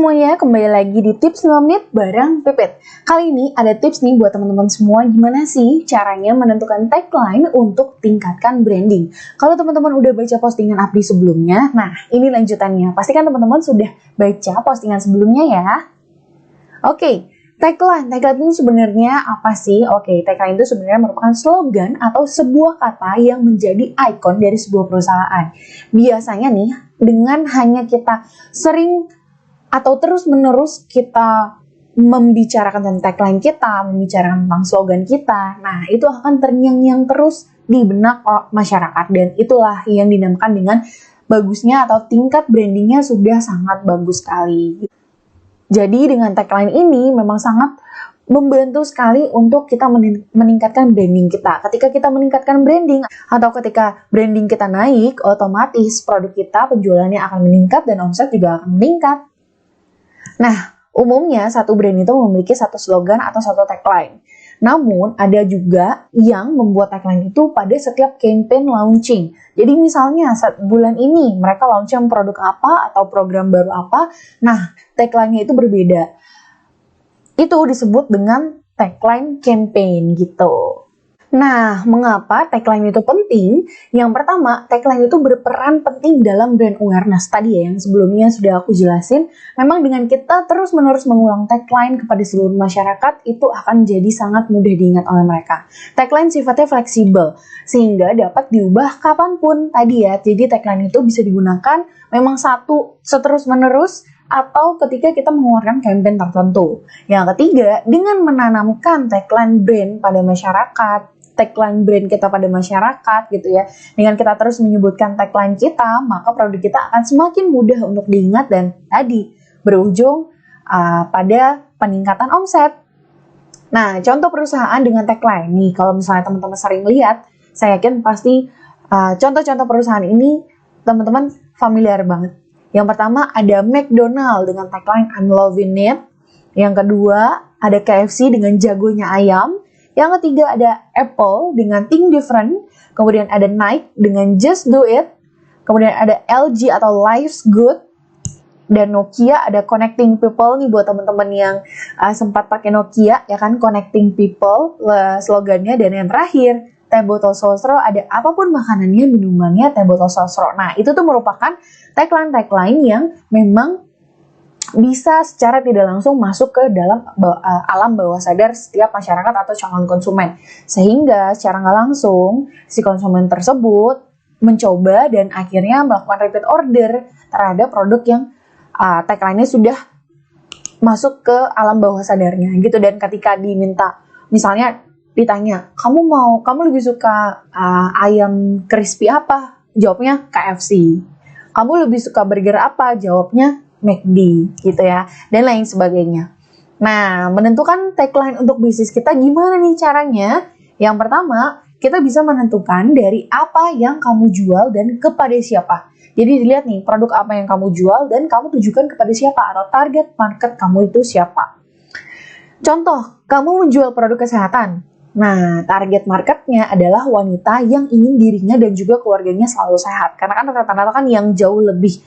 semuanya, kembali lagi di Tips 5 Menit bareng Pipit. Kali ini ada tips nih buat teman-teman semua, gimana sih caranya menentukan tagline untuk tingkatkan branding. Kalau teman-teman udah baca postingan Apri sebelumnya, nah ini lanjutannya. Pastikan teman-teman sudah baca postingan sebelumnya ya. Oke, tagline itu sebenarnya apa sih? Oke, tagline itu sebenarnya merupakan slogan atau sebuah kata yang menjadi ikon dari sebuah perusahaan. Biasanya nih, dengan hanya kita sering atau terus-menerus kita membicarakan tentang tagline kita, membicarakan tentang slogan kita, nah itu akan terngiang-ngiang terus di benak masyarakat, dan itulah yang dinamakan dengan bagusnya atau tingkat brandingnya sudah sangat bagus sekali. Jadi dengan tagline ini memang sangat membantu sekali untuk kita meningkatkan branding kita. Ketika kita meningkatkan branding atau ketika branding kita naik, otomatis produk kita penjualannya akan meningkat dan omset juga akan meningkat. Nah, umumnya satu brand itu memiliki satu slogan atau satu tagline. Namun, ada juga yang membuat tagline itu pada setiap campaign launching. Jadi misalnya bulan ini mereka launching produk apa atau program baru apa, nah tagline-nya itu berbeda. Itu disebut dengan tagline campaign gitu. Nah, mengapa tagline itu penting? Yang pertama, tagline itu berperan penting dalam brand awareness. Tadi ya, yang sebelumnya sudah aku jelasin, memang dengan kita terus-menerus mengulang tagline kepada seluruh masyarakat, itu akan jadi sangat mudah diingat oleh mereka. Tagline sifatnya fleksibel, sehingga dapat diubah kapanpun. Tadi ya, jadi tagline itu bisa digunakan memang seterus-menerus, atau ketika kita mengeluarkan campaign tertentu. Yang ketiga, dengan menanamkan tagline brand pada masyarakat, tagline brand kita pada masyarakat gitu ya. Dengan kita terus menyebutkan tagline kita, maka produk kita akan semakin mudah untuk diingat dan tadi berujung pada peningkatan omset. Nah, contoh perusahaan dengan tagline nih, kalau misalnya teman-teman sering lihat, saya yakin pasti contoh-contoh perusahaan ini teman-teman familiar banget. Yang pertama ada McDonald dengan tagline I'm loving it. Yang kedua ada KFC dengan jagonya ayam. Yang ketiga ada Apple dengan Think Different. Kemudian ada Nike dengan Just Do It. Kemudian ada LG atau Life's Good. Dan Nokia ada Connecting People nih buat teman-teman yang sempat pakai Nokia ya kan, Connecting People slogannya. Dan yang terakhir teh botol sosro, ada apapun makanannya, minumannya, teh botol sosro. Nah, itu tuh merupakan tagline-tagline yang memang bisa secara tidak langsung masuk ke dalam alam bawah sadar setiap masyarakat atau calon konsumen. Sehingga secara nggak langsung, si konsumen tersebut mencoba dan akhirnya melakukan repeat order terhadap produk yang tagline-nya sudah masuk ke alam bawah sadarnya gitu. Dan ketika diminta, misalnya ditanya, kamu lebih suka ayam crispy apa? Jawabnya KFC. Kamu lebih suka burger apa? Jawabnya McD gitu ya, dan lain sebagainya. Nah, menentukan tagline untuk bisnis kita gimana nih caranya? Yang pertama, kita bisa menentukan dari apa yang kamu jual dan kepada siapa. Jadi dilihat nih, produk apa yang kamu jual dan kamu tujukan kepada siapa atau target market kamu itu siapa. Contoh, kamu menjual produk kesehatan. Nah, target marketnya adalah wanita yang ingin dirinya dan juga keluarganya selalu sehat. Karena kan rata-rata kan yang jauh lebih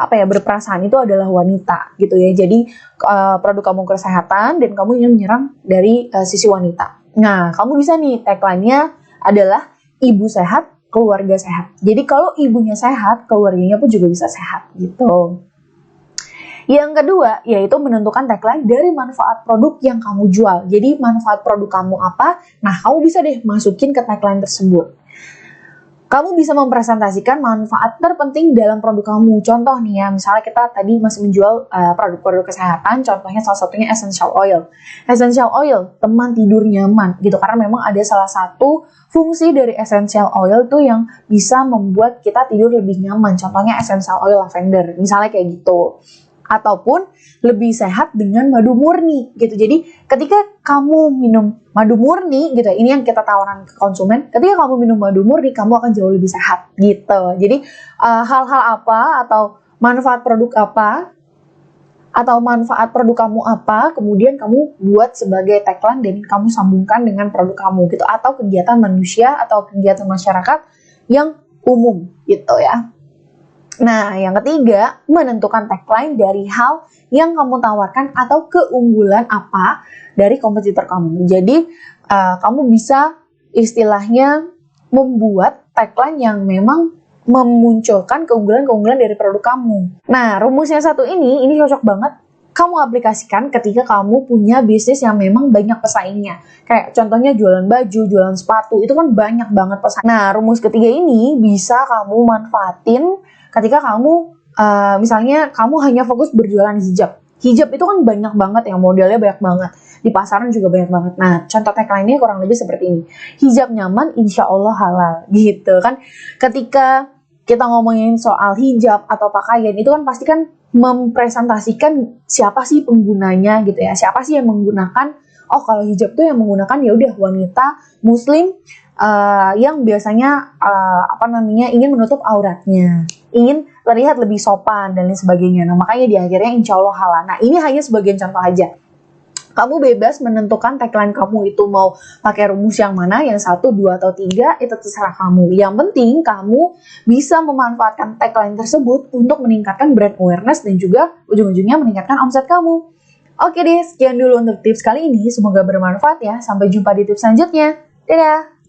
berperasaan itu adalah wanita gitu ya. Jadi produk kamu kesehatan dan kamu ingin menyerang dari sisi wanita. Nah, kamu bisa nih tagline-nya adalah ibu sehat, keluarga sehat. Jadi kalau ibunya sehat, keluarganya pun juga bisa sehat gitu. Yang kedua, yaitu menentukan tagline dari manfaat produk yang kamu jual. Jadi manfaat produk kamu apa? Nah, kamu bisa deh masukin ke tagline tersebut. Kamu bisa mempresentasikan manfaat terpenting dalam produk kamu. Contoh nih ya, misalnya kita tadi masih menjual produk-produk kesehatan, contohnya salah satunya essential oil. Essential oil, teman tidur nyaman gitu. Karena memang ada salah satu fungsi dari essential oil tuh yang bisa membuat kita tidur lebih nyaman. Contohnya essential oil lavender, misalnya kayak gitu. Ataupun lebih sehat dengan madu murni gitu. Jadi ketika kamu minum madu murni gitu, ini yang kita tawarkan ke konsumen, ketika kamu minum madu murni, kamu akan jauh lebih sehat gitu. Jadi hal-hal apa atau manfaat produk apa atau manfaat produk kamu apa, kemudian kamu buat sebagai tagline dan kamu sambungkan dengan produk kamu gitu, atau kegiatan manusia atau kegiatan masyarakat yang umum gitu ya. Nah, yang ketiga, menentukan tagline dari hal yang kamu tawarkan atau keunggulan apa dari kompetitor kamu. Jadi, kamu bisa istilahnya membuat tagline yang memang memunculkan keunggulan-keunggulan dari produk kamu. Nah, rumusnya satu ini cocok banget kamu aplikasikan ketika kamu punya bisnis yang memang banyak pesaingnya. Kayak contohnya jualan baju, jualan sepatu, itu kan banyak banget pesaing. Nah, rumus ketiga ini bisa kamu manfaatin ketika kamu, misalnya kamu hanya fokus berjualan hijab. Hijab itu kan banyak banget ya, modelnya banyak banget. Di pasaran juga banyak banget. Nah, contoh tagline-nya kurang lebih seperti ini. Hijab nyaman, insya Allah halal. Gitu kan. Ketika kita ngomongin soal hijab atau pakaian, itu kan pasti kan mempresentasikan siapa sih penggunanya gitu ya, siapa sih yang menggunakan. Oh, kalau hijab tuh yang menggunakan ya udah wanita muslim yang biasanya ingin menutup auratnya, ingin terlihat lebih sopan dan lain sebagainya. Nah, makanya di akhirnya insya Allah halal. Nah, ini hanya sebagian contoh aja. Kamu bebas menentukan tagline kamu itu mau pakai rumus yang mana, yang 1, 2, atau 3, itu terserah kamu. Yang penting kamu bisa memanfaatkan tagline tersebut untuk meningkatkan brand awareness dan juga ujung-ujungnya meningkatkan omset kamu. Oke deh, sekian dulu untuk tips kali ini. Semoga bermanfaat ya. Sampai jumpa di tips selanjutnya. Dadah!